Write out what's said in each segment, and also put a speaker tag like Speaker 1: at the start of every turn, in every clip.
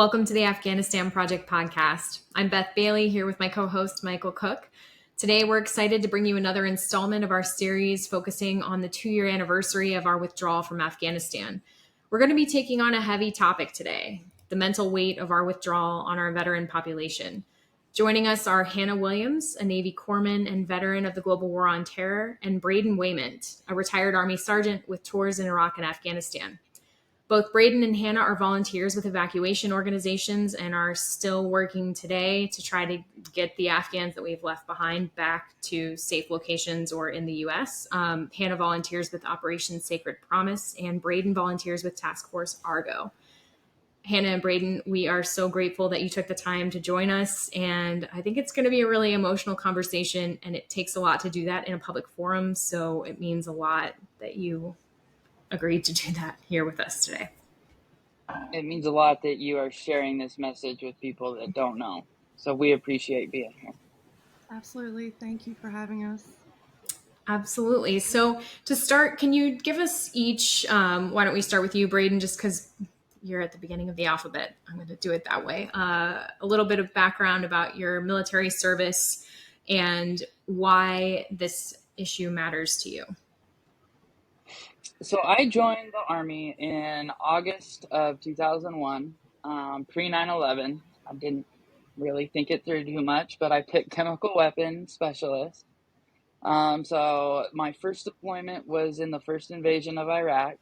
Speaker 1: Welcome to the Afghanistan Project Podcast. I'm Beth Bailey here with my co-host Mikael Cook. Today we're excited to bring you another installment of our series focusing on the 2-year anniversary of our withdrawal from Afghanistan. We're going to be taking on a heavy topic today, the mental weight of our withdrawal on our veteran population. Joining us are Hannah Williams, a Navy corpsman and veteran of the Global War on Terror, and Braden Wayment, a retired Army sergeant with tours in Iraq and Afghanistan. Both Braden and Hannah are volunteers with evacuation organizations and are still working today to try to get the Afghans that we've left behind back to safe locations or in the U.S. Hannah volunteers with Operation Sacred Promise, and Braden volunteers with Task Force Argo. Hannah and Braden, we are so grateful that you took the time to join us, and I think it's going to be a really emotional conversation, and it takes a lot to do that in a public forum, so it means a lot that you agreed to do that here with us today.
Speaker 2: It means a lot that you are sharing this message with people that don't know. So we appreciate being here.
Speaker 3: Absolutely. Thank you for having us.
Speaker 1: Absolutely. So to start, can you give us each, why don't we start with you, Braden, just because you're at the beginning of the alphabet. I'm going to do it that way. A little bit of background about your military service and why this issue matters to you.
Speaker 2: So I joined the Army in August of 2001, pre 9/11. I didn't really think it through too much, but I picked chemical weapons specialist. So my first deployment was in the first invasion of Iraq.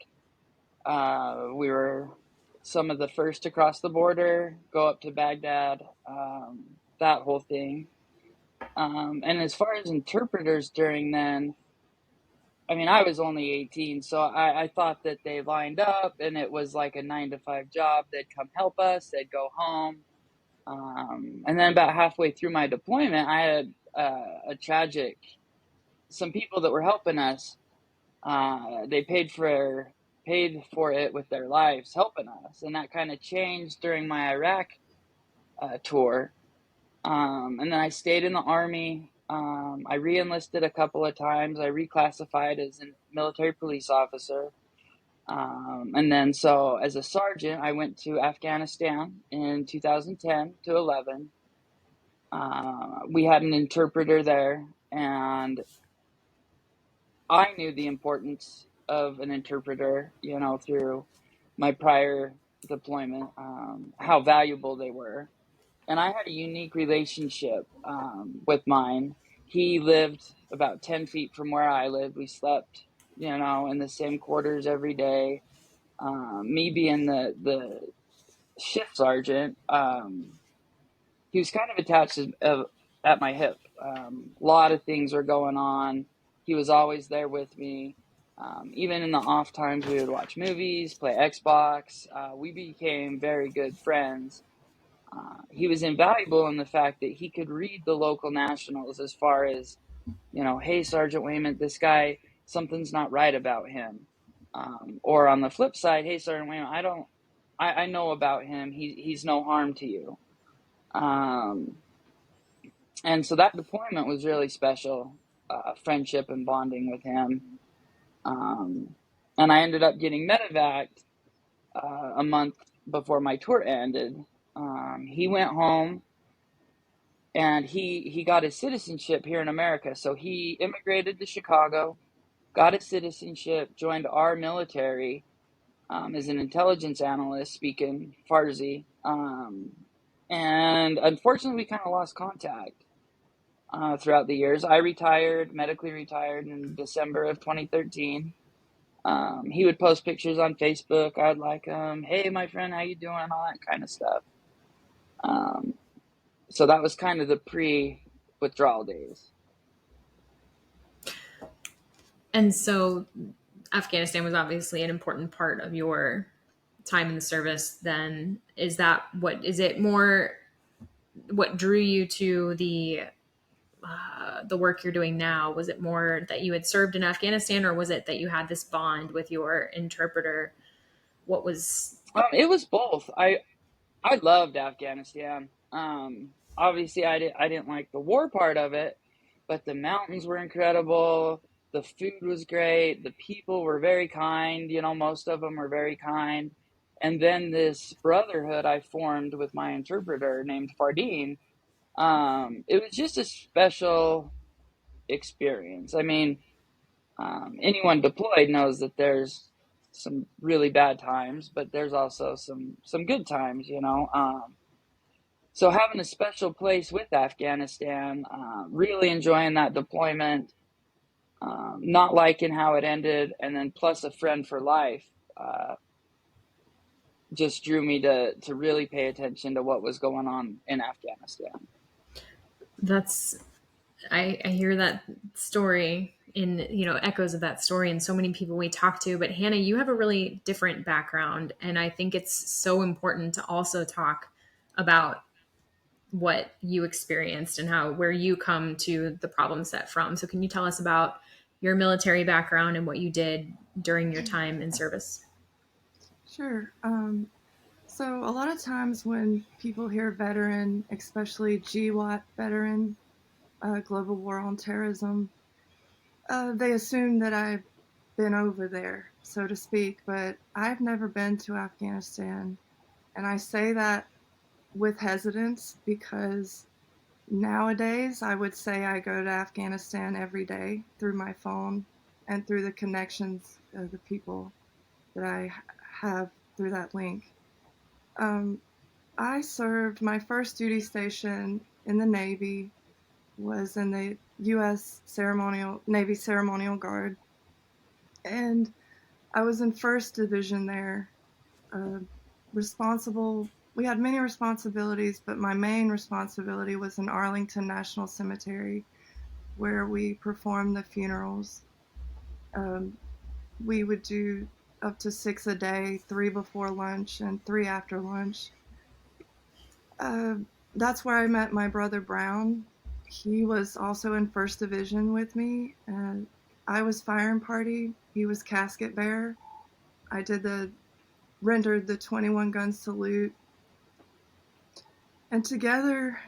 Speaker 2: We were some of the first to cross the border, go up to Baghdad, that whole thing. And as far as interpreters during then, I mean, I was only 18, so I thought that they lined up and it was like a 9-to-5 job. They'd come help us, they'd go home. And then about halfway through my deployment, I had some people that were helping us, they paid for it with their lives helping us. And that kind of changed during my Iraq tour. And then I stayed in the Army. I re-enlisted a couple of times. I reclassified as a military police officer. And then so as a sergeant, I went to Afghanistan in 2010 to 11. We had an interpreter there, and I knew the importance of an interpreter, through my prior deployment, how valuable they were. And I had a unique relationship with mine. He lived about 10 feet from where I lived. We slept, in the same quarters every day. Me being the shift sergeant, he was kind of attached at my hip. A lot of things were going on. He was always there with me. Even in the off times, we would watch movies, play Xbox. We became very good friends. He was invaluable in the fact that he could read the local nationals as far as, hey, Sergeant Wayment, this guy, something's not right about him. Or on the flip side, hey, Sergeant Wayment, I know about him. He's no harm to you. And so that deployment was really special, friendship and bonding with him. And I ended up getting medevaced a month before my tour ended. He went home and he got his citizenship here in America. So he immigrated to Chicago, got his citizenship, joined our military as an intelligence analyst speaking Farsi. And unfortunately, we kind of lost contact throughout the years. I medically retired in December of 2013. He would post pictures on Facebook. I'd like him. Hey, my friend, how you doing? All that kind of stuff. So that was kind of the pre-withdrawal days.
Speaker 1: And so Afghanistan was obviously an important part of your time in the service then. What drew you to the work you're doing now? Was it more that you had served in Afghanistan, or was it that you had this bond with your interpreter? What was...
Speaker 2: It was both. I loved Afghanistan. Obviously I didn't like the war part of it, but the mountains were incredible. The food was great. The people were very kind. Most of them were very kind. And then this brotherhood I formed with my interpreter named Fardeen, it was just a special experience. I mean, anyone deployed knows that there's some really bad times, but there's also some good times, you know. So having a special place with Afghanistan, really enjoying that deployment, not liking how it ended, and then plus a friend for life, just drew me to really pay attention to what was going on in Afghanistan.
Speaker 1: I hear that story in, echoes of that story in so many people we talk to. But Hannah, you have a really different background. And I think it's so important to also talk about what you experienced and where you come to the problem set from. So can you tell us about your military background and what you did during your time in service?
Speaker 3: Sure. So a lot of times when people hear veteran, especially GWAT veteran, Global War on Terrorism, they assume that I've been over there, so to speak, but I've never been to Afghanistan. And I say that with hesitance because nowadays I would say I go to Afghanistan every day through my phone and through the connections of the people that I have through that link. I served my first duty station in the Navy was in the U.S. Navy Ceremonial Guard, and I was in 1st Division there, responsible. We had many responsibilities, but my main responsibility was in Arlington National Cemetery, where we performed the funerals. We would do up to 6 a day, 3 before lunch and 3 after lunch. That's where I met my brother Brown. He was also in 1st Division with me. I was firing party. He was casket bearer. I rendered the 21 gun salute. And together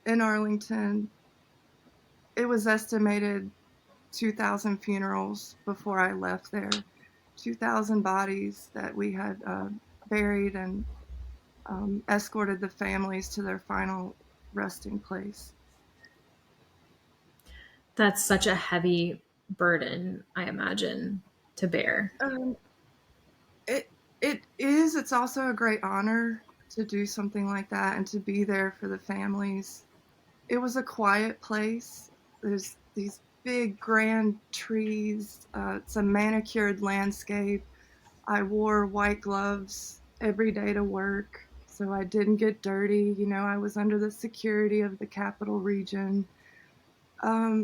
Speaker 3: in Arlington, it was estimated 2,000 funerals before I left there. 2,000 bodies that we had buried and escorted the families to their final resting place.
Speaker 1: That's such a heavy burden, I imagine, to bear.
Speaker 3: It is. It's also a great honor to do something like that and to be there for the families. It was a quiet place. There's these big, grand trees. It's a manicured landscape. I wore white gloves every day to work, so I didn't get dirty. I was under the security of the capital region.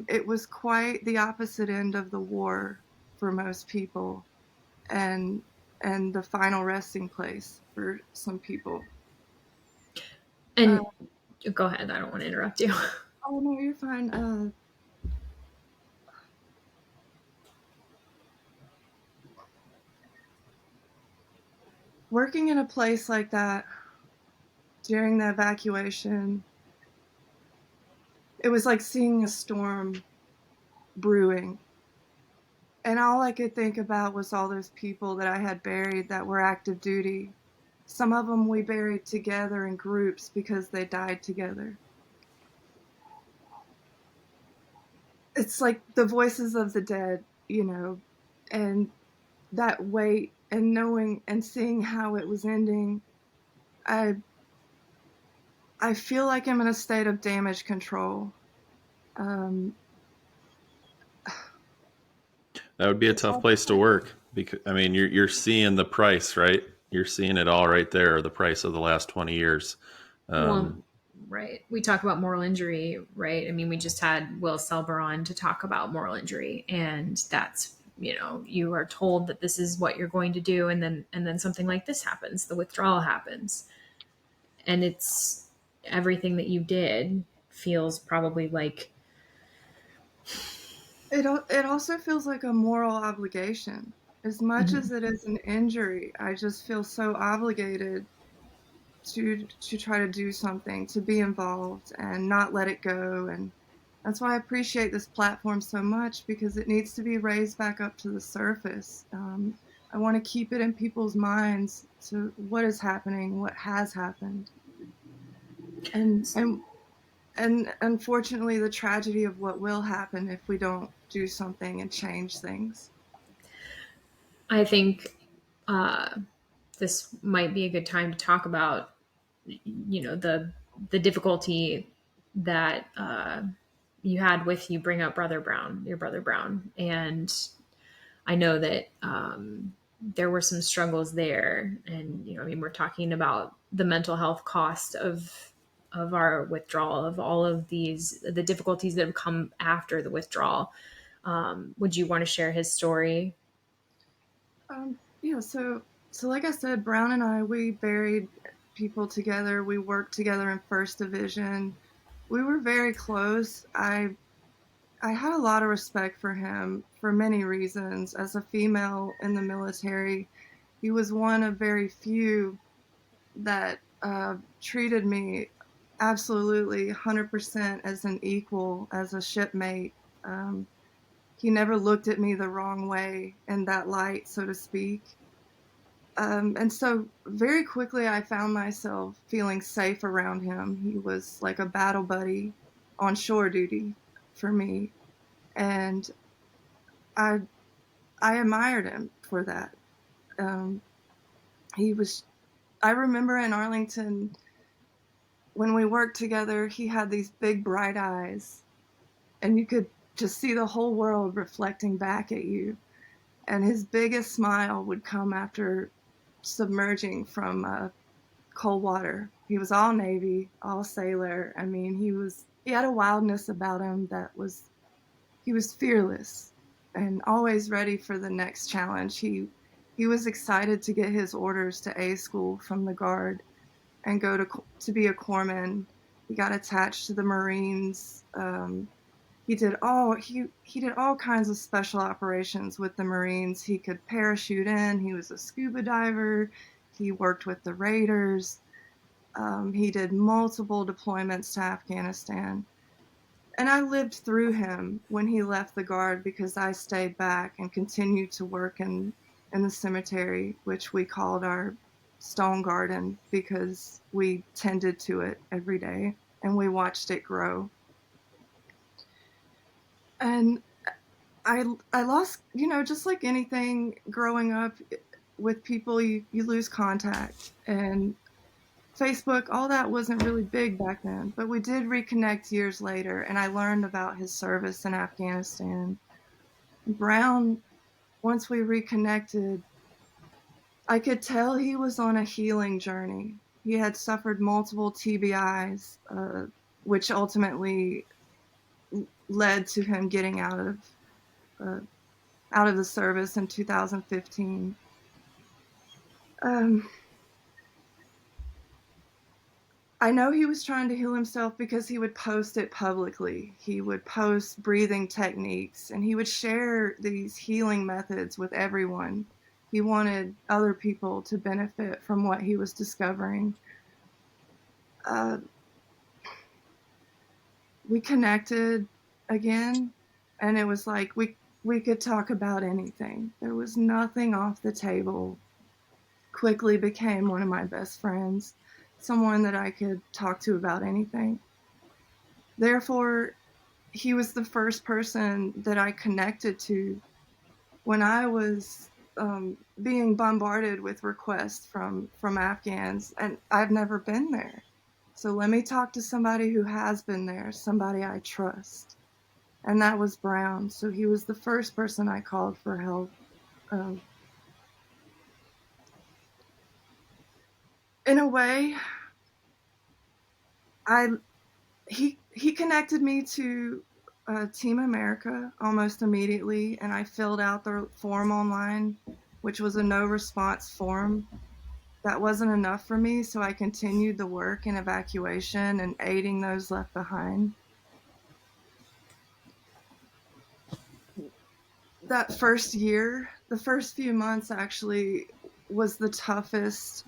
Speaker 3: It was quite the opposite end of the war for most people, and the final resting place for some people.
Speaker 1: And go ahead. I don't want to interrupt you.
Speaker 3: Oh, no, you're fine. Working in a place like that during the evacuation, it was like seeing a storm brewing. And all I could think about was all those people that I had buried that were active duty. Some of them we buried together in groups because they died together. It's like the voices of the dead, and that weight and knowing and seeing how it was ending. I feel like I'm in a state of damage control.
Speaker 4: That would be a tough place to work because, I mean, you're seeing the price, right? You're seeing it all right there, the price of the last 20 years.
Speaker 1: Right. We talk about moral injury, right? I mean, we just had Will Selber on to talk about moral injury, and that's, you are told that this is what you're going to do, and then something like this happens, the withdrawal happens. And it's everything that you did feels probably like
Speaker 3: it also feels like a moral obligation. As much as it is an injury, I just feel so obligated to try to do something, to be involved and not let it go. And that's why I appreciate this platform so much, because it needs to be raised back up to the surface. I want to keep it in people's minds to what is happening, what has happened. And unfortunately, the tragedy of what will happen if we don't do something and change things.
Speaker 1: I think this might be a good time to talk about, the difficulty that you had with, you bring up your brother Brown, and I know that there were some struggles there, and we're talking about the mental health cost of our withdrawal, of all of the difficulties that have come after the withdrawal. Would you want to share his story?
Speaker 3: Yeah, so like I said, Brown and I, we buried people together. We worked together in 1st Division. We were very close. I had a lot of respect for him for many reasons. As a female in the military, he was one of very few that treated me absolutely 100% as an equal, as a shipmate. He never looked at me the wrong way in that light, so to speak. And so very quickly I found myself feeling safe around him. He was like a battle buddy on shore duty for me. And I admired him for that. I remember in Arlington, when we worked together, he had these big bright eyes, and you could just see the whole world reflecting back at you. And his biggest smile would come after submerging from cold water. He was all Navy, all sailor. I mean, he had a wildness about him he was fearless and always ready for the next challenge. He was excited to get his orders to A school from the Guard and go to be a corpsman. He got attached to the Marines. He did all kinds of special operations with the Marines. He could parachute in. He was a scuba diver. He worked with the Raiders. He did multiple deployments to Afghanistan. And I lived through him when he left the Guard because I stayed back and continued to work in the cemetery, which we called our stone garden because we tended to it every day and we watched it grow. And I lost, just like anything growing up with people, you lose contact. And Facebook, all that wasn't really big back then, but we did reconnect years later, and I learned about his service in Afghanistan. Brown, once we reconnected, I could tell he was on a healing journey. He had suffered multiple TBIs, which ultimately led to him getting out of the service in 2015. I know he was trying to heal himself because he would post it publicly. He would post breathing techniques and he would share these healing methods with everyone. He wanted other people to benefit from what he was discovering. We connected again, and it was like we could talk about anything. There was nothing off the table. Quickly became one of my best friends, someone that I could talk to about anything. Therefore, he was the first person that I connected to when I was being bombarded with requests from Afghans, and I've never been there. So let me talk to somebody who has been there, somebody I trust. And that was Brown. So he was the first person I called for help. In a way, he connected me to Team America almost immediately, and I filled out the form online, which was a no response form. That wasn't enough for me, so I continued the work in evacuation and aiding those left behind. That first year, the first few months actually was the toughest,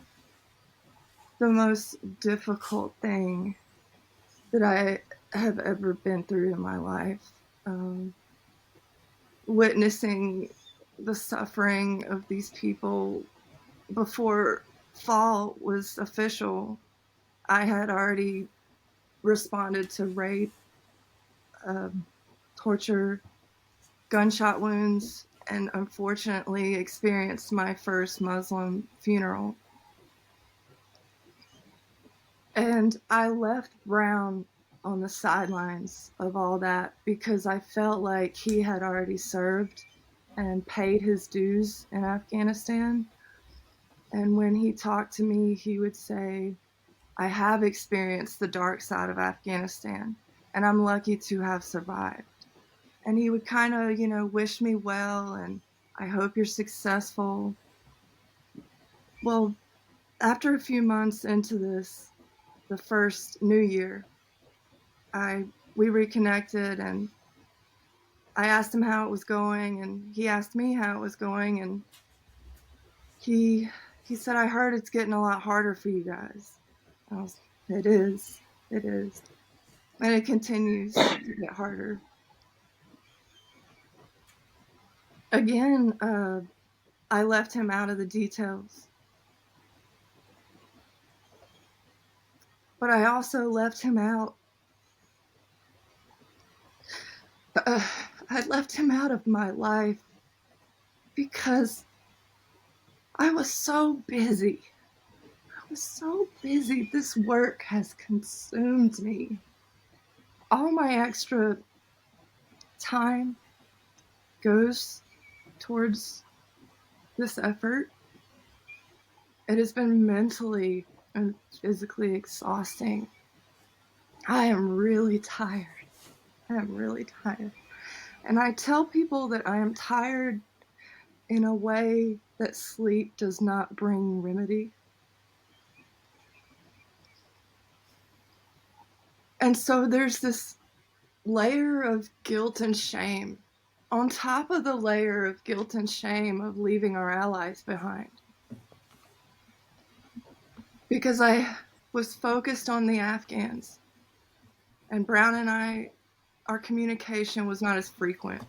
Speaker 3: the most difficult thing that I have ever been through in my life. Witnessing the suffering of these people before fall was official. I had already responded to rape, torture, gunshot wounds, and unfortunately experienced my first Muslim funeral. And I left Brown on the sidelines of all that because I felt like he had already served and paid his dues in Afghanistan. And when he talked to me, he would say, I have experienced the dark side of Afghanistan, and I'm lucky to have survived. And he would kind of, wish me well, and I hope you're successful. Well, after a few months into this, the first New Year, we reconnected, and I asked him how it was going, and he asked me how it was going, and he said, I heard it's getting a lot harder for you guys. It is. And it continues to get harder. Again, I left him out of the details. But I also left him out. I left him out of my life because I was so busy. This work has consumed me. All my extra time goes towards this effort. It has been mentally and physically exhausting. I am really tired. And I tell people that I am tired in a way that sleep does not bring remedy. And so there's this layer of guilt and shame on top of the layer of guilt and shame of leaving our allies behind. Because I was focused on the Afghans, and Brown and our communication was not as frequent.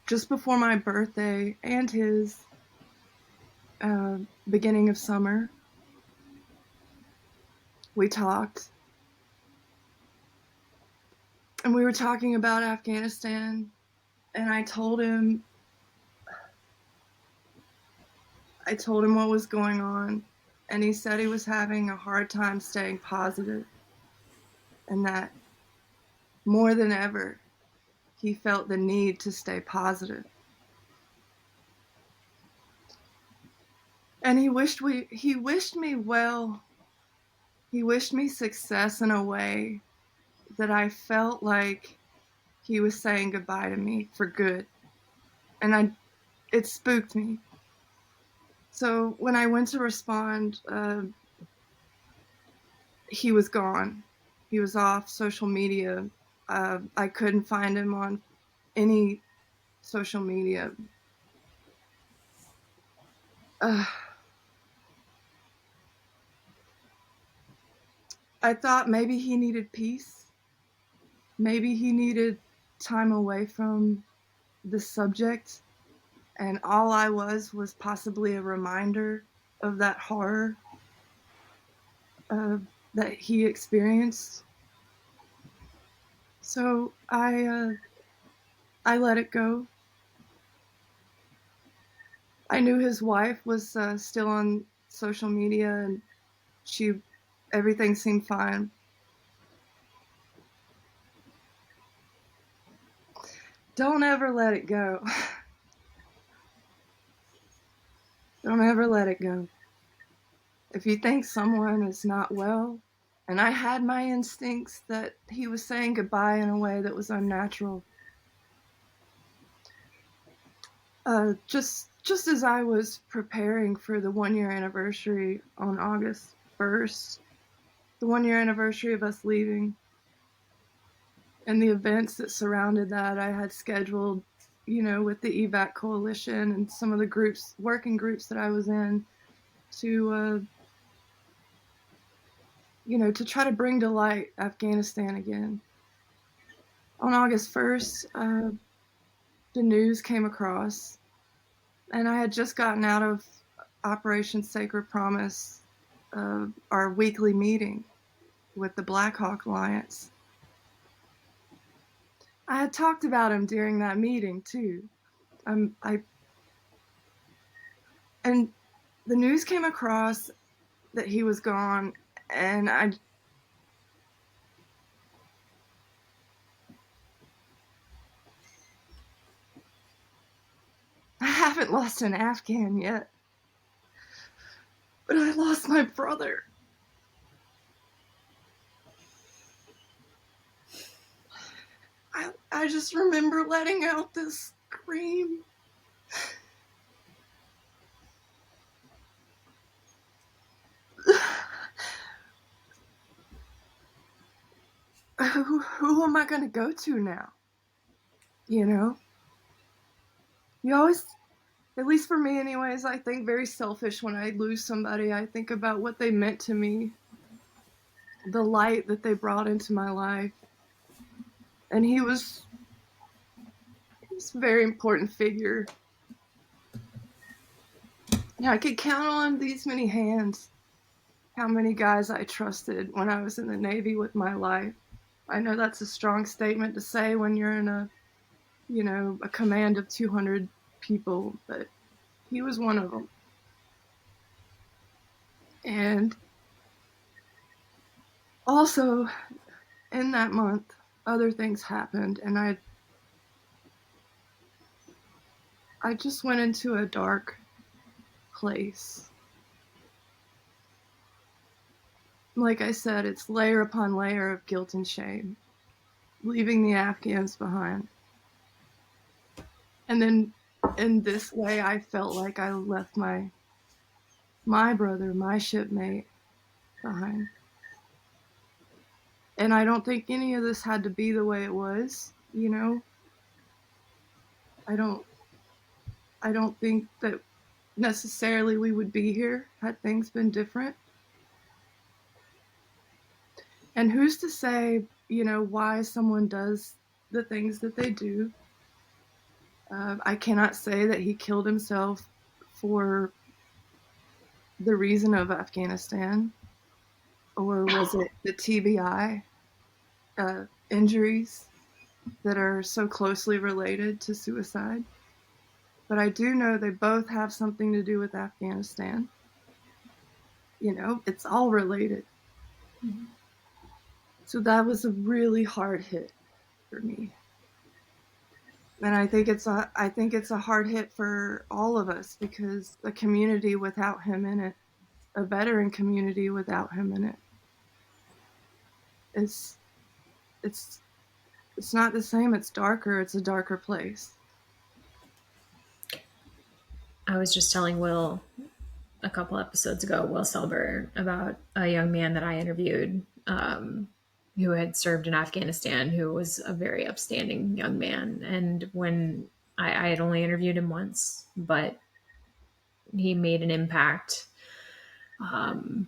Speaker 3: Just before my birthday and his beginning of summer, we talked. And we were talking about Afghanistan, and I told him what was going on, and he said he was having a hard time staying positive, and that more than ever, he felt the need to stay positive. And he wished me well. He wished me success in a way that I felt like he was saying goodbye to me for good. And it spooked me. So when I went to respond, he was gone. He was off social media. I couldn't find him on any social media. I thought maybe he needed peace. Maybe he needed time away from the subject. And all I was possibly a reminder of that horror that he experienced. So I let it go. I knew his wife was still on social media, and everything seemed fine. Don't ever let it go. Don't ever let it go. If you think someone is not well, and I had my instincts that he was saying goodbye in a way that was unnatural. Just as I was preparing for the 1-year anniversary on August 1st, the 1-year anniversary of us leaving, and the events that surrounded that, I had scheduled, with the EVAC coalition and some of the working groups that I was in to, to try to bring to light Afghanistan again. On August 1st, the news came across, and I had just gotten out of Operation Sacred Promise, our weekly meeting with the Black Hawk Alliance. I had talked about him during that meeting too. And the news came across that he was gone, and I haven't lost an Afghan yet, but I lost my brother. I just remember letting out this scream. Who am I going to go to now? You know? You always, at least for me anyways, I think very selfish when I lose somebody. I think about what they meant to me, the light that they brought into my life. And he was a very important figure. Yeah, I could count on these many hands how many guys I trusted when I was in the Navy with my life. I know that's a strong statement to say when you're in a command of 200 people, but he was one of them. And also, in that month, other things happened, and I just went into a dark place. Like I said, it's layer upon layer of guilt and shame, leaving the Afghans behind. And then in this way, I felt like I left my brother, my shipmate, behind. And I don't think any of this had to be the way it was, you know? I don't think that necessarily we would be here had things been different. And who's to say, why someone does the things that they do? I cannot say that he killed himself for the reason of Afghanistan, or was it the TBI injuries that are so closely related to suicide? But I do know they both have something to do with Afghanistan. It's all related. Mm-hmm. So that was a really hard hit for me. And I think it's a hard hit for all of us, because a community without him in it, a veteran community without him in it, it's not the same. It's darker. It's a darker place.
Speaker 1: I was just telling Will a couple episodes ago, Will Selber, about a young man that I interviewed who had served in Afghanistan, who was a very upstanding young man. And when I had only interviewed him once, but he made an impact. And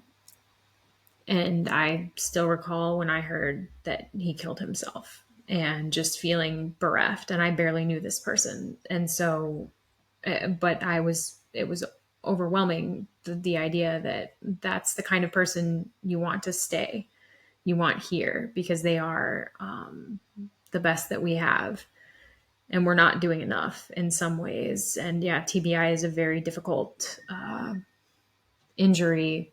Speaker 1: I still recall when I heard that he killed himself, and just feeling bereft. And I barely knew this person. And so, but it was overwhelming, the idea that that's the kind of person you want to stay, you want here, because they are the best that we have, and we're not doing enough in some ways. And yeah, TBI is a very difficult injury,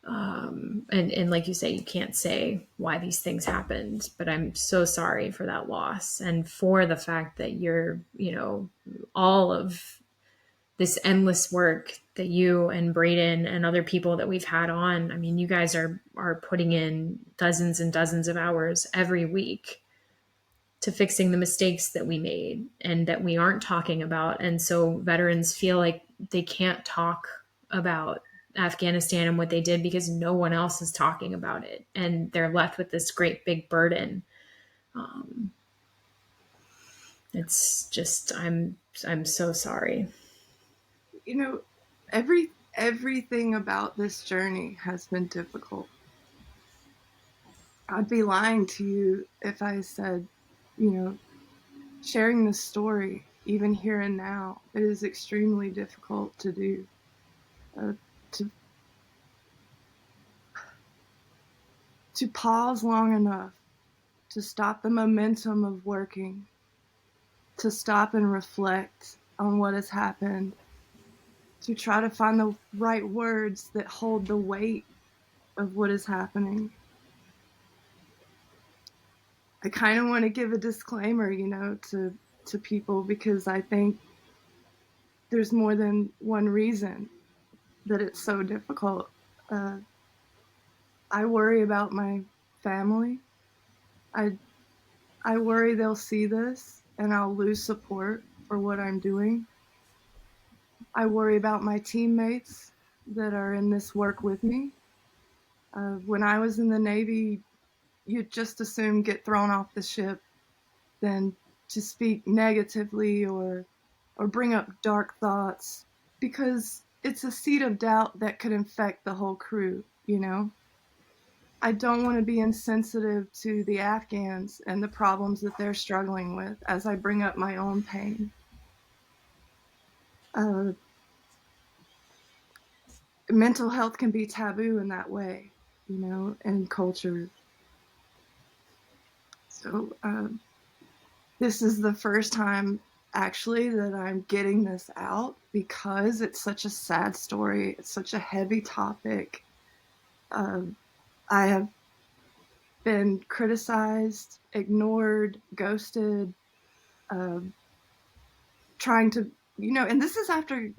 Speaker 1: and like you say, you can't say why these things happened, but I'm so sorry for that loss, and for the fact that you're, all of this endless work that you and Braden and other people that we've had on. I mean, you guys are putting in dozens and dozens of hours every week to fixing the mistakes that we made and that we aren't talking about. And so veterans feel like they can't talk about Afghanistan and what they did because no one else is talking about it. And they're left with this great big burden. It's just, I'm so sorry.
Speaker 3: Everything about this journey has been difficult. I'd be lying to you if I said sharing this story, even here and now, it is extremely difficult to do. To pause long enough to stop the momentum of working, to stop and reflect on what has happened, to try to find the right words that hold the weight of what is happening. I kind of want to give a disclaimer, to people, because I think there's more than one reason that it's so difficult. I worry about my family. I worry they'll see this and I'll lose support for what I'm doing. I worry about my teammates that are in this work with me. When I was in the Navy, you'd just as soon get thrown off the ship than to speak negatively or bring up dark thoughts, because it's a seed of doubt that could infect the whole crew, I don't want to be insensitive to the Afghans and the problems that they're struggling with as I bring up my own pain. Mental health can be taboo in that way, in culture. So this is the first time actually that I'm getting this out, because it's such a sad story. It's such a heavy topic. I have been criticized, ignored, ghosted, trying to, and this is after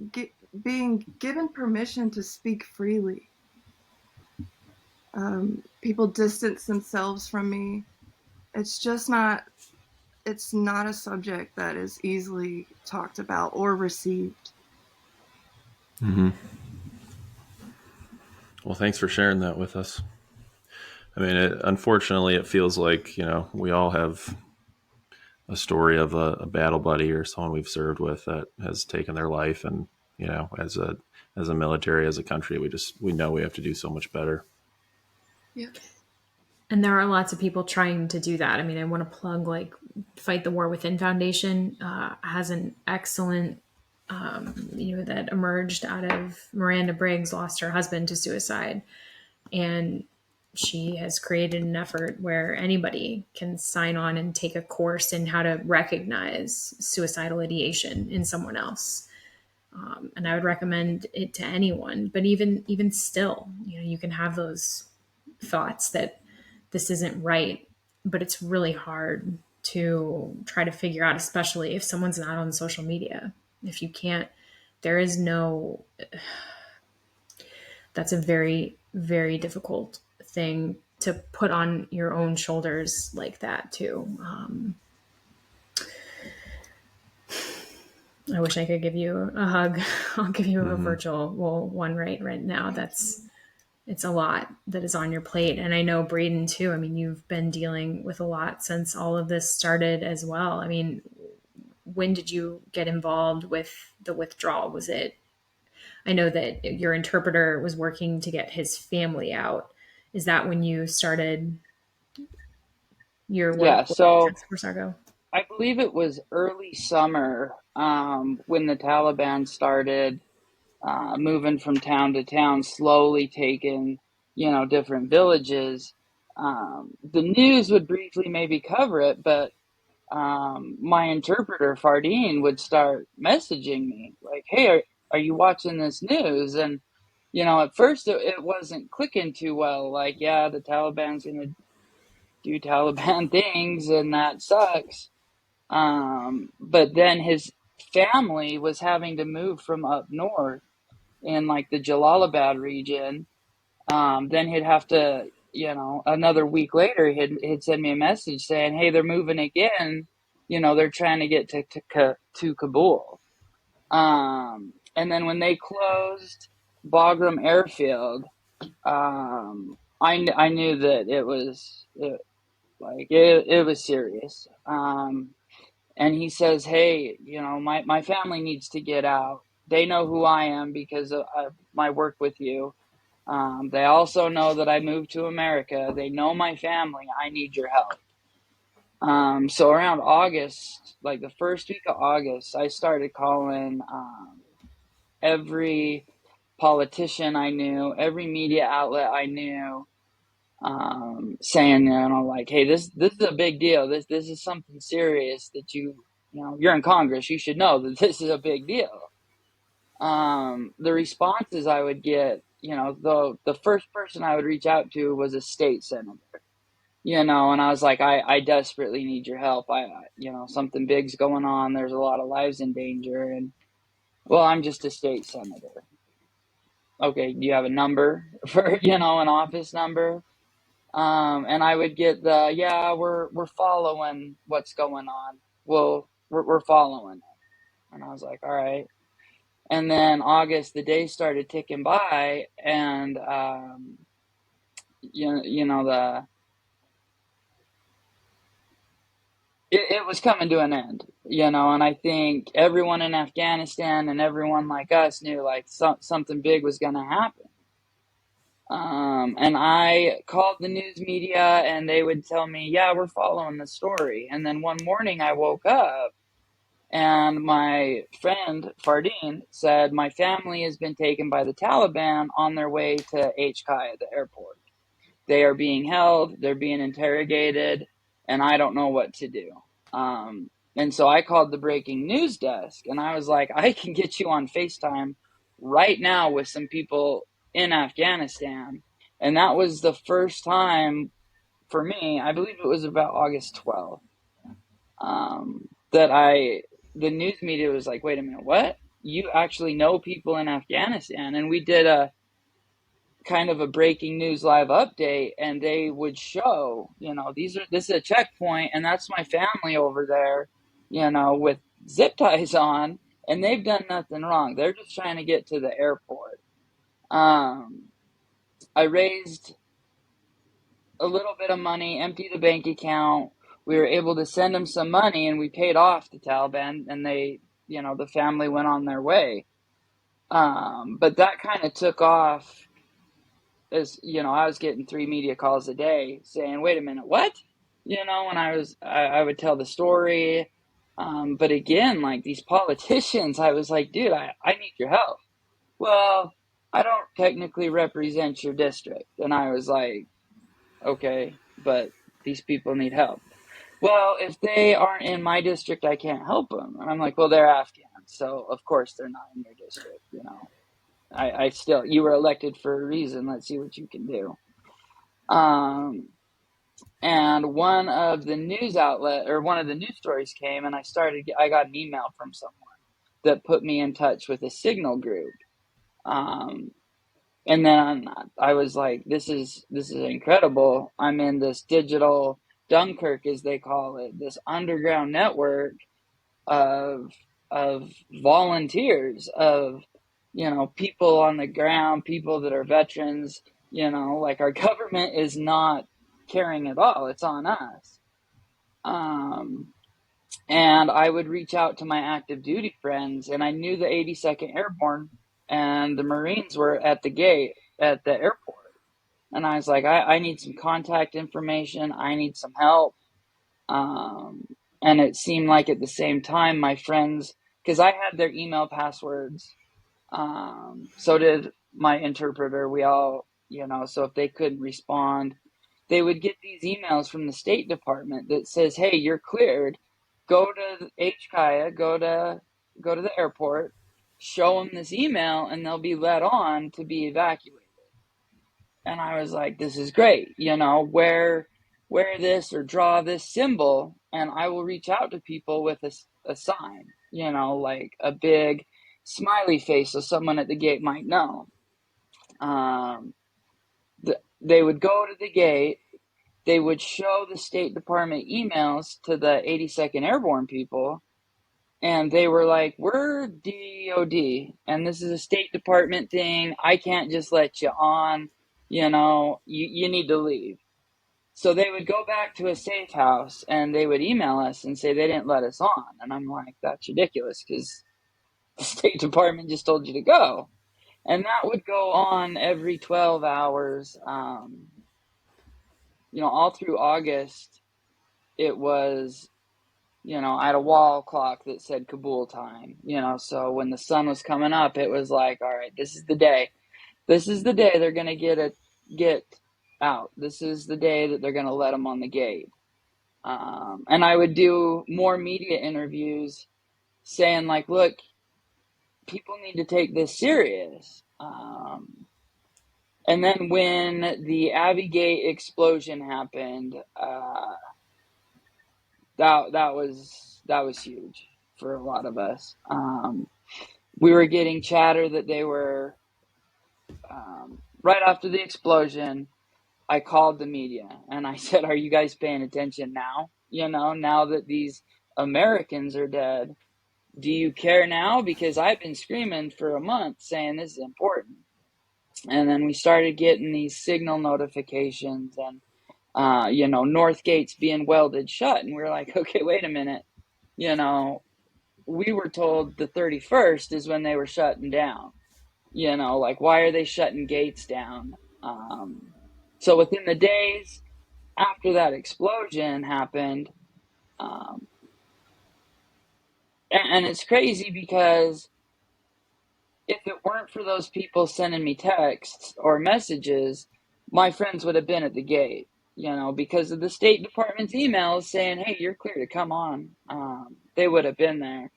Speaker 3: being given permission to speak freely. People distance themselves from me. It's not a subject that is easily talked about or received.
Speaker 4: Mm-hmm. Well, thanks for sharing that with us. I mean, unfortunately, it feels like, we all have a story of a battle buddy or someone we've served with that has taken their life. And, as a military, as a country, we know we have to do so much better.
Speaker 3: Yeah.
Speaker 1: And there are lots of people trying to do that. I mean, I want to plug Fight the War Within Foundation has an excellent, that emerged out of Miranda Briggs lost her husband to suicide. And she has created an effort where anybody can sign on and take a course in how to recognize suicidal ideation in someone else. And I would recommend it to anyone. But even still, you can have those thoughts that this isn't right, but it's really hard to try to figure out, especially if someone's not on social media. If you can't, that's a very, very difficult thing to put on your own shoulders like that too. I wish I could give you a hug. I'll give you a virtual one right now. It's a lot that is on your plate. And I know Braden too. I mean, you've been dealing with a lot since all of this started as well. I mean, when did you get involved with the withdrawal? I know that your interpreter was working to get his family out. Is that when you started your work?
Speaker 2: Yeah, so
Speaker 1: with Argo?
Speaker 2: I believe it was early summer when the Taliban started moving from town to town, slowly taking, different villages. The news would briefly maybe cover it, but my interpreter, Fardeen, would start messaging me like, hey, are you watching this news? And, at first it wasn't clicking too well. Like, yeah, the Taliban's going to do Taliban things and that sucks. But then his family was having to move from up north in the Jalalabad region. Then he'd have to, another week later, he'd send me a message saying, hey, they're moving again. They're trying to get to Kabul. And then when they closed Bagram Airfield, I knew that it was serious. And he says, hey, my family needs to get out. They know who I am because of my work with you. They also know that I moved to America. They know my family. I need your help. So around August, like the first week of August, I started calling every politician I knew, every media outlet I knew, saying, like, hey, this is a big deal. This is something serious that you're in Congress. You should know that this is a big deal. The responses I would get, the first person I would reach out to was a state senator. And I was like, I desperately need your help. Something big's going on. There's a lot of lives in danger. And, well, I'm just a state senator. Okay, do you have a number for, an office number? And I would get we're following what's going on. Well, we're following it. And I was like, all right. And then August, the days started ticking by, and, it was coming to an end, and I think everyone in Afghanistan and everyone like us knew like something big was going to happen. And I called the news media and they would tell me, yeah, we're following the story. And then one morning I woke up and my friend Fardeen said, my family has been taken by the Taliban on their way to HKI, the airport. They are being held, they're being interrogated, and I don't know what to do. And so I called the breaking news desk and I was like, I can get you on FaceTime right now with some people in Afghanistan. And that was the first time for me, I believe it was about August 12th, that the news media was like, wait a minute, what? You actually know people in Afghanistan? And we did a kind of a breaking news live update, and they would show, this is a checkpoint, and that's my family over there, with zip ties on, and they've done nothing wrong. They're just trying to get to the airport. I raised a little bit of money, emptied the bank account. We were able to send them some money, and we paid off the Taliban, and they, the family went on their way. But that kind of took off. As I was getting 3 media calls a day saying, wait a minute, what? And I would tell the story. But again, like these politicians, I was like, dude, I need your help. Well, I don't technically represent your district. And I was like, okay, but these people need help. Well, if they aren't in my district, I can't help them. And I'm like, well, they're Afghans. So of course they're not in your district, I still, you were elected for a reason. Let's see what you can do. And one of the news stories came, and I got an email from someone that put me in touch with a signal group. And then I was like, this is incredible. I'm in this digital Dunkirk, as they call it, this underground network of volunteers, of people on the ground, people that are veterans, like our government is not caring at all. It's on us. And I would reach out to my active duty friends, and I knew the 82nd Airborne and the Marines were at the gate at the airport. And I was like, I need some contact information. I need some help. And it seemed like at the same time, my friends, because I had their email passwords, so did my interpreter. We all, so if they couldn't respond, they would get these emails from the State Department that says, hey, you're cleared. Go to HKIA, go to the airport, show them this email, and they'll be led on to be evacuated. And I was like, this is great. Wear this or draw this symbol, and I will reach out to people with a sign, like a big smiley face so someone at the gate might know. They would go to the gate. They would show the State Department emails to the 82nd Airborne people, and they were like, we're DOD, and this is a State Department thing. I can't just let you on. You need to leave. So they would go back to a safe house, and they would email us and say they didn't let us on. And I'm like, that's ridiculous, because the State Department just told you to go. And that would go on every 12 hours. All through August, it was, I had a wall clock that said Kabul time, so when the sun was coming up, it was like, all right, this is the day. This is the day they're going to get out. This is the day that they're going to let them on the gate. And I would do more media interviews saying, like, look, people need to take this serious. And then when the Abbate explosion happened, that was huge for a lot of us. We were getting chatter that they were, right after the explosion, I called the media and I said, are you guys paying attention now? Now that these Americans are dead, do you care now? Because I've been screaming for a month saying this is important. And then we started getting these signal notifications and, North Gate's being welded shut. And we were like, okay, wait a minute. We were told the 31st is when they were shutting down. Like, why are they shutting gates down? So within the days after that explosion happened, and it's crazy because if it weren't for those people sending me texts or messages, my friends would have been at the gate, because of the State Department's emails saying, hey, you're clear to come on. They would have been there.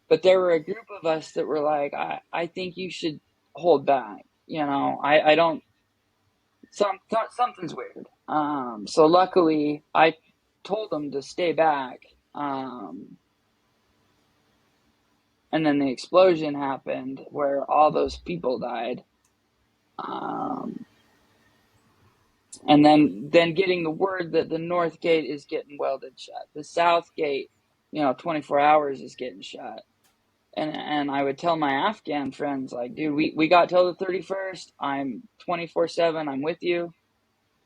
Speaker 2: But there were a group of us that were like, I think you should hold back. I don't, something's weird. So luckily I told them to stay back. And then the explosion happened where all those people died. And then getting the word that the North Gate is getting welded shut. The South Gate, 24 hours is getting shut. And I would tell my Afghan friends, like, dude, we got till the 31st. I'm 24/7. I'm with you.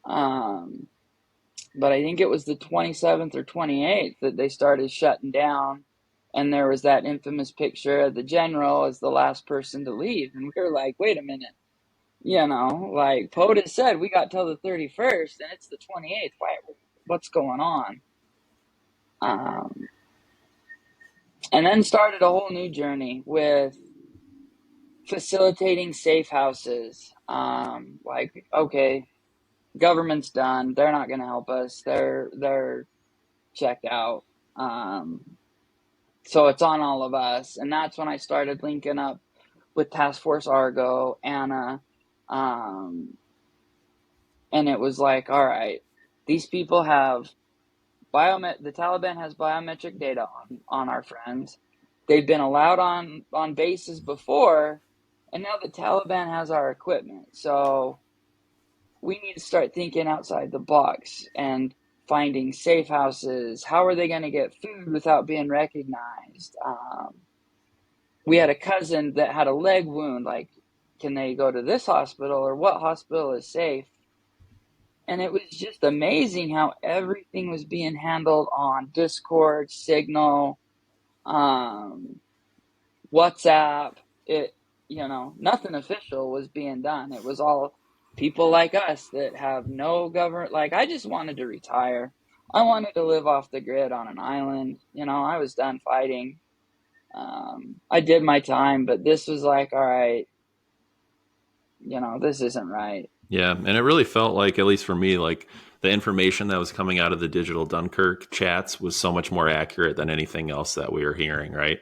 Speaker 2: But I think it was the 27th or 28th that they started shutting down. And there was that infamous picture of the general as the last person to leave. And we were like, wait a minute. Like POTUS said, we got till the 31st and it's the 28th. What's going on? And then started a whole new journey with facilitating safe houses. Like, okay, government's done. They're not going to help us. They're checked out. So it's on all of us. And that's when I started linking up with Task Force Argo, Anna. And it was like, all right, these people have the Taliban has biometric data on our friends. They've been allowed on bases before, and now the Taliban has our equipment. So we need to start thinking outside the box and finding safe houses. How are they going to get food without being recognized? We had a cousin that had a leg wound. Like, can they go to this hospital, or what hospital is safe? And it was just amazing how everything was being handled on Discord, Signal, WhatsApp. Nothing official was being done. It was all people like us that have no government. Like, I just wanted to retire. I wanted to live off the grid on an island. I was done fighting. I did my time, but this was like, all right, this isn't right.
Speaker 4: Yeah, and it really felt like, at least for me, like the information that was coming out of the digital Dunkirk chats was so much more accurate than anything else that we were hearing, right?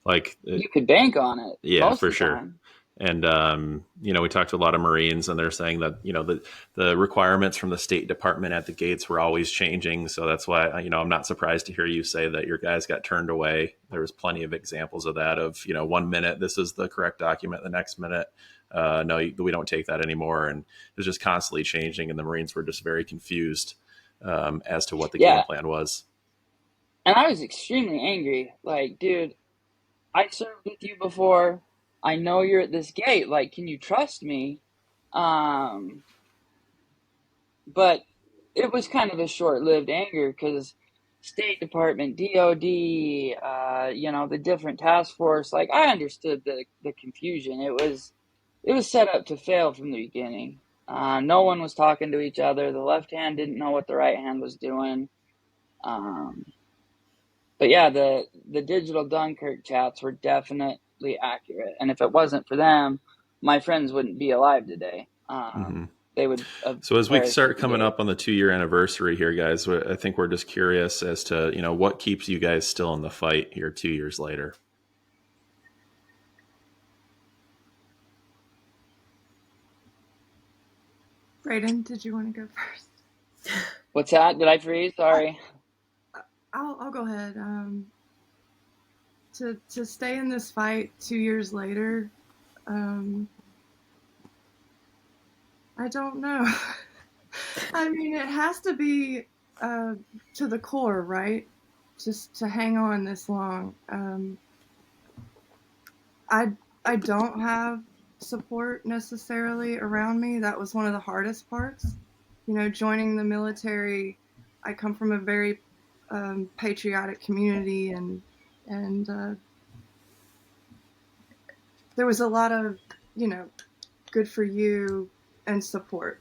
Speaker 4: Like,
Speaker 2: you could bank on it.
Speaker 4: Yeah, for sure. Time. And, we talked to a lot of Marines, and they're saying that, the requirements from the State Department at the gates were always changing. So that's why, I'm not surprised to hear you say that your guys got turned away. There was plenty of examples of that, of, 1 minute, this is the correct document. The next minute, no, we don't take that anymore. And it was just constantly changing. And the Marines were just very confused as to what the game plan was.
Speaker 2: And I was extremely angry. Like, dude, I served with you before. I know you're at this gate. Like, can you trust me? But it was kind of a short-lived anger because State Department, DOD, the different task force. Like, I understood the confusion. It was set up to fail from the beginning. No one was talking to each other. The left hand didn't know what the right hand was doing. But yeah, the digital Dunkirk chats were definitely accurate. And if it wasn't for them, my friends wouldn't be alive today. They would have
Speaker 4: So as we
Speaker 2: perished
Speaker 4: start
Speaker 2: at the
Speaker 4: coming
Speaker 2: gate.
Speaker 4: up on the 2-year anniversary here, guys, I think we're just curious as to, what keeps you guys still in the fight here 2 years later.
Speaker 3: Braden, did you want to go first?
Speaker 2: What's that? Did I freeze? Sorry.
Speaker 3: I'll go ahead. To stay in this fight 2 years later, I don't know. I mean, it has to be to the core, right? Just to hang on this long. I don't have support necessarily around me. That was one of the hardest parts. Joining the military, I come from a very patriotic community, and there was a lot of, good for you and support.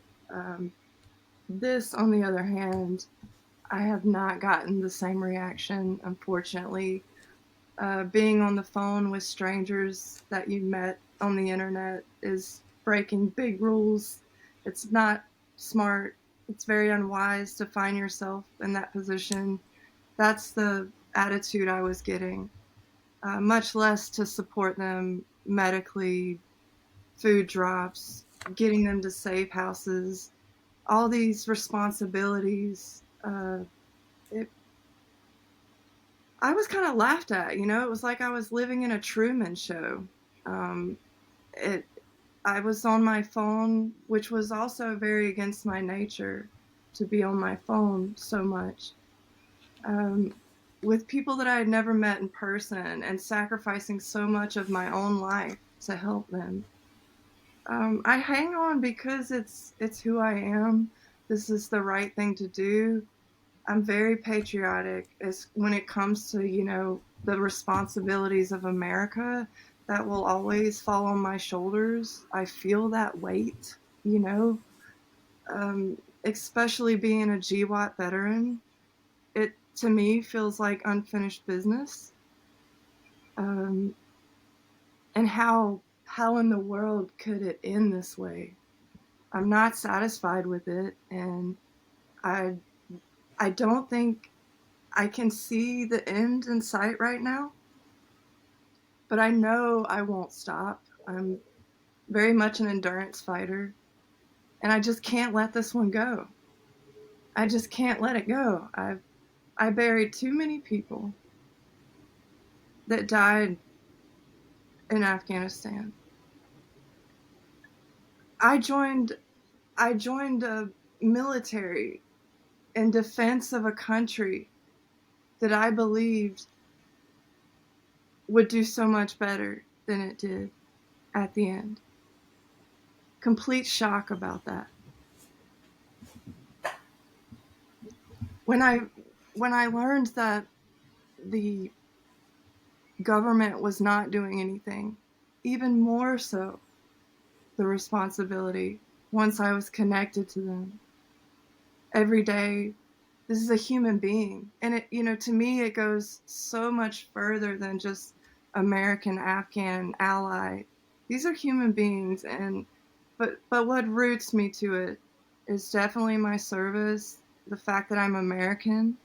Speaker 3: This, on the other hand, I have not gotten the same reaction, unfortunately. Being on the phone with strangers that you met on the internet is breaking big rules. It's not smart. It's very unwise to find yourself in that position. That's the attitude I was getting. Much less to support them medically, food drops, getting them to safe houses, all these responsibilities. I was kind of laughed at, it was like I was living in a Truman Show. I was on my phone, which was also very against my nature to be on my phone so much, with people that I had never met in person, and sacrificing so much of my own life to help them. I hang on because it's who I am. This is the right thing to do. I'm very patriotic when it comes to, the responsibilities of America that will always fall on my shoulders. I feel that weight, especially being a GWAT veteran. It, to me, feels like unfinished business. And how in the world could it end this way? I'm not satisfied with it, and I don't think I can see the end in sight right now, but I know I won't stop. I'm very much an endurance fighter, and I just can't let this one go. I just can't let it go. I buried too many people that died in Afghanistan. I joined a military in defense of a country that I believed would do so much better than it did at the end. Complete shock about that. When I learned that the government was not doing anything, even more so the responsibility once I was connected to them. Every day, this is a human being. And it, to me, it goes so much further than just American, Afghan, ally. These are human beings, but what roots me to it is definitely my service, the fact that I'm American.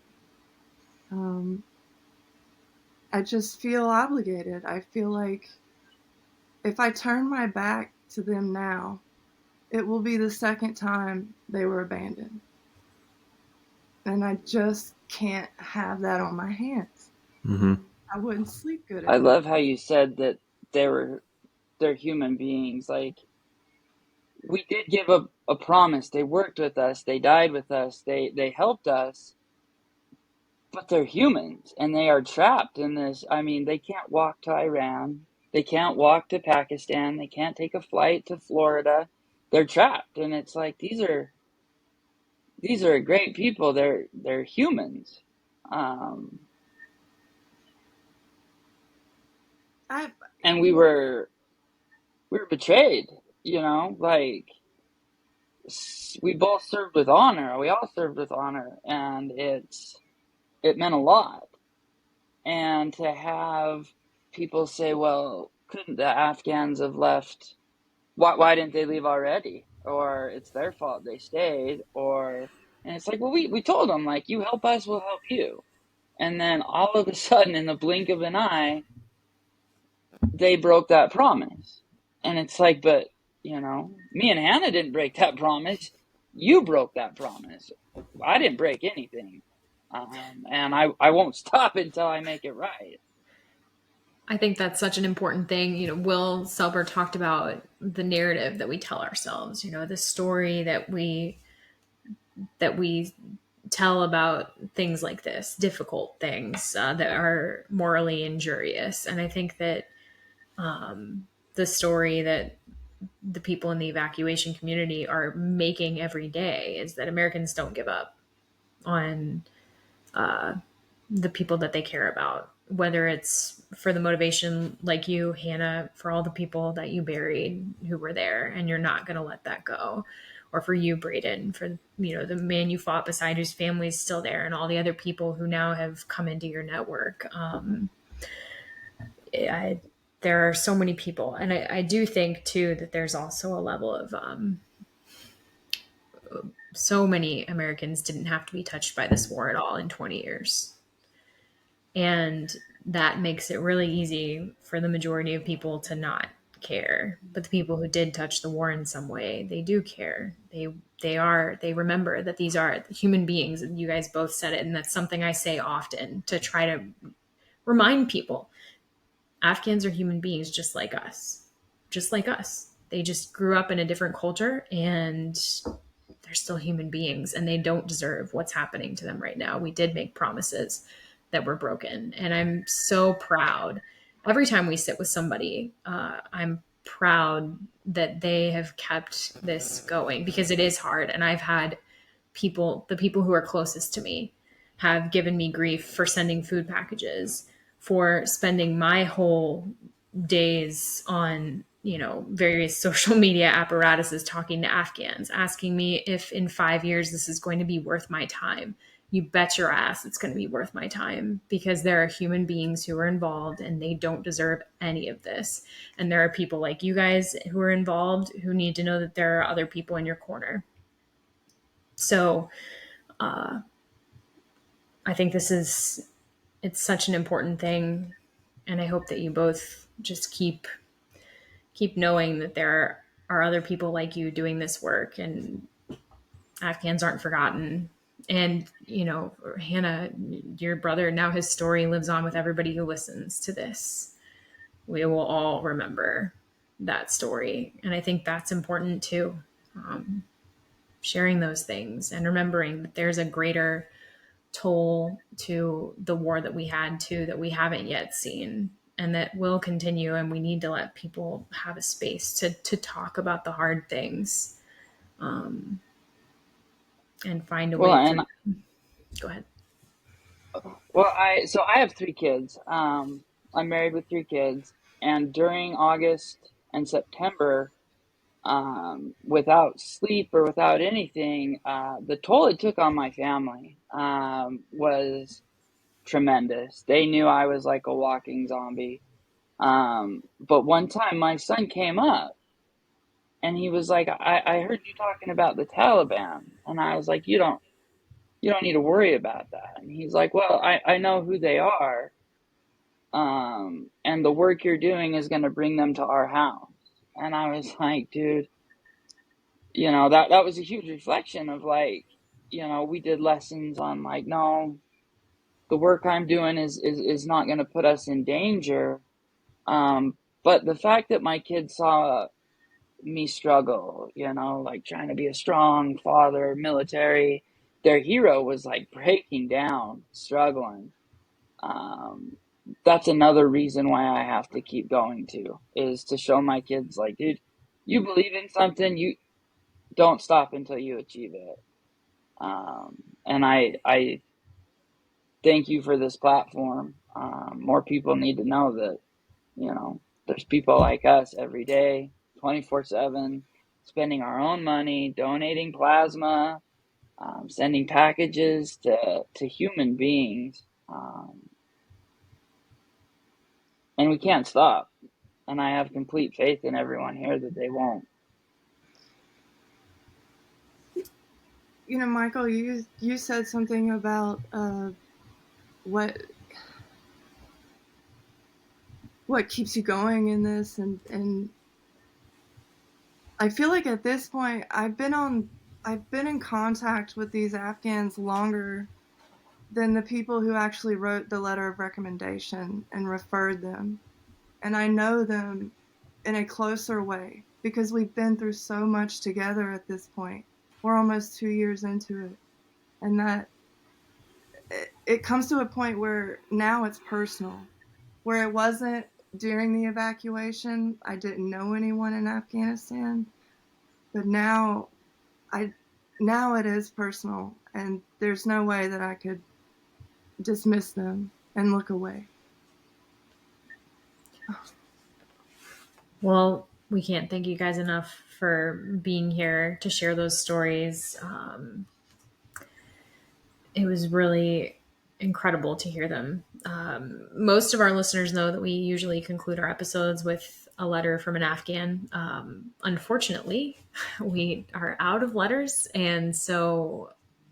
Speaker 3: I just feel obligated. I feel like if I turn my back to them now, it will be the second time they were abandoned. And I just can't have that on my hands.
Speaker 4: Mm-hmm.
Speaker 3: I wouldn't sleep good at
Speaker 2: I
Speaker 3: night.
Speaker 2: love how you said that they're human beings. Like, we did give a promise. They worked with us. They died with us. They helped us. But they're humans, and they are trapped in this. I mean, they can't walk to Iran. They can't walk to Pakistan. They can't take a flight to Florida. They're trapped, and it's like these are great people. They're humans. And we were betrayed. Like, we both served with honor. We all served with honor, and it's it meant a lot. And to have people say, well, couldn't the Afghans have left? Why didn't they leave already? Or it's their fault they stayed. And it's like, well, we told them, like, you help us, we'll help you. And then all of a sudden, in the blink of an eye, they broke that promise. And it's like, but, you know, me and Hannah didn't break that promise. You broke that promise. I didn't break anything. And I won't stop until I make it right.
Speaker 1: I think that's such an important thing. You know, Will Selber talked about the narrative that we tell ourselves, you know, the story that we tell about things like this, difficult things that are morally injurious. And I think that the story that the people in the evacuation community are making every day is that Americans don't give up on the people that they care about, whether it's for the motivation like you, Hannah, for all the people that you buried who were there and you're not going to let that go, or for you, Braden, for, you know, the man you fought beside whose family is still there and all the other people who now have come into your network. There are so many people. And I do think too, that there's also a level of, so many Americans didn't have to be touched by this war at all in 20 years. And that makes it really easy for the majority of people to not care. But the people who did touch the war in some way, they do care. They remember that these are human beings. And you guys both said it. And that's something I say often to try to remind people. Afghans are human beings just like us. Just like us. They just grew up in a different culture and they're still human beings and they don't deserve what's happening to them right now. We did make promises that were broken. And I'm so proud. Every time we sit with somebody, I'm proud that they have kept this going because it is hard. And I've had the people who are closest to me have given me grief for sending food packages, for spending my whole days on, you know, various social media apparatuses talking to Afghans, asking me if in 5 years this is going to be worth my time. You bet your ass it's going to be worth my time because there are human beings who are involved and they don't deserve any of this. And there are people like you guys who are involved who need to know that there are other people in your corner. So I think it's such an important thing. And I hope that you both just keep knowing that there are other people like you doing this work and Afghans aren't forgotten. And, you know, Hannah, your brother, now his story lives on with everybody who listens to this. We will all remember that story. And I think that's important too. Sharing those things and remembering that there's a greater toll to the war that we had too, that we haven't yet seen and that will continue. And we need to let people have a space to talk about the hard things. And find a way Go ahead.
Speaker 2: Well, I have 3 kids. I'm married with 3 kids, and during August and September, without sleep or without anything, the toll it took on my family was tremendous. They knew I was like a walking zombie. But one time my son came up and he was like, I heard you talking about the Taliban. And I was like, you don't need to worry about that. And he's like, well, I know who they are. And the work you're doing is going to bring them to our house. And I was like, dude, you know, that was a huge reflection of like, you know, we did lessons on like, no, the work I'm doing is not going to put us in danger. But the fact that my kids saw me struggle, you know, like trying to be a strong father, military, their hero was like breaking down, struggling. That's another reason why I have to keep going too, is to show my kids like, dude, you believe in something, you don't stop until you achieve it. And I thank you for this platform. More people need to know that, you know, there's people like us every day, 24/7, spending our own money, donating plasma, sending packages to human beings. And we can't stop. And I have complete faith in everyone here that they won't.
Speaker 3: You know, Michael, you said something about what keeps you going in this, and I feel like at this point I've been in contact with these Afghans longer than the people who actually wrote the letter of recommendation and referred them. And I know them in a closer way because we've been through so much together at this point. We're almost 2 years into it. And that it comes to a point where now it's personal, where it wasn't during the evacuation. I didn't know anyone in Afghanistan, but now it is personal, and there's no way that I could dismiss them and look away.
Speaker 1: Well, we can't thank you guys enough for being here to share those stories. It was really incredible to hear them. Most of our listeners know that we usually conclude our episodes with a letter from an Afghan. Unfortunately, we are out of letters. And so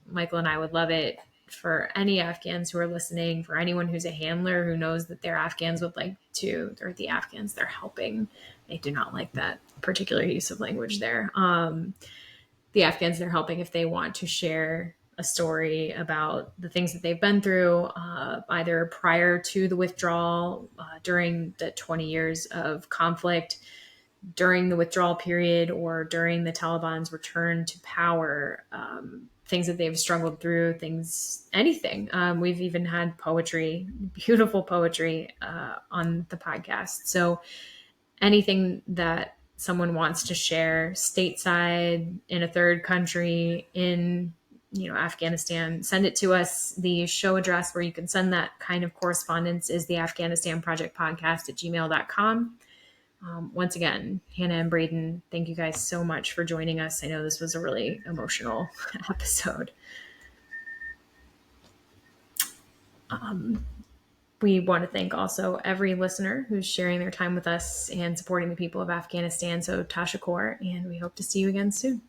Speaker 1: Michael and I would love it for any Afghans who are listening, for anyone who's a handler who knows that their Afghans would like to, or the Afghans they're helping. They do not like that particular use of language there. The Afghans they're helping, if they want to share a story about the things that they've been through, either prior to the withdrawal, during the 20 years of conflict, during the withdrawal period, or during the Taliban's return to power, things that they've struggled through, anything. We've even had poetry, beautiful poetry, on the podcast. So anything that someone wants to share stateside, in a third country, in Afghanistan, send it to us. The show address where you can send that kind of correspondence is the Afghanistan Project Podcast at gmail.com. Once again, Hannah and Braden, thank you guys so much for joining us. I know this was a really emotional episode. We want to thank also every listener who's sharing their time with us and supporting the people of Afghanistan. So Tasha Kaur, and we hope to see you again soon.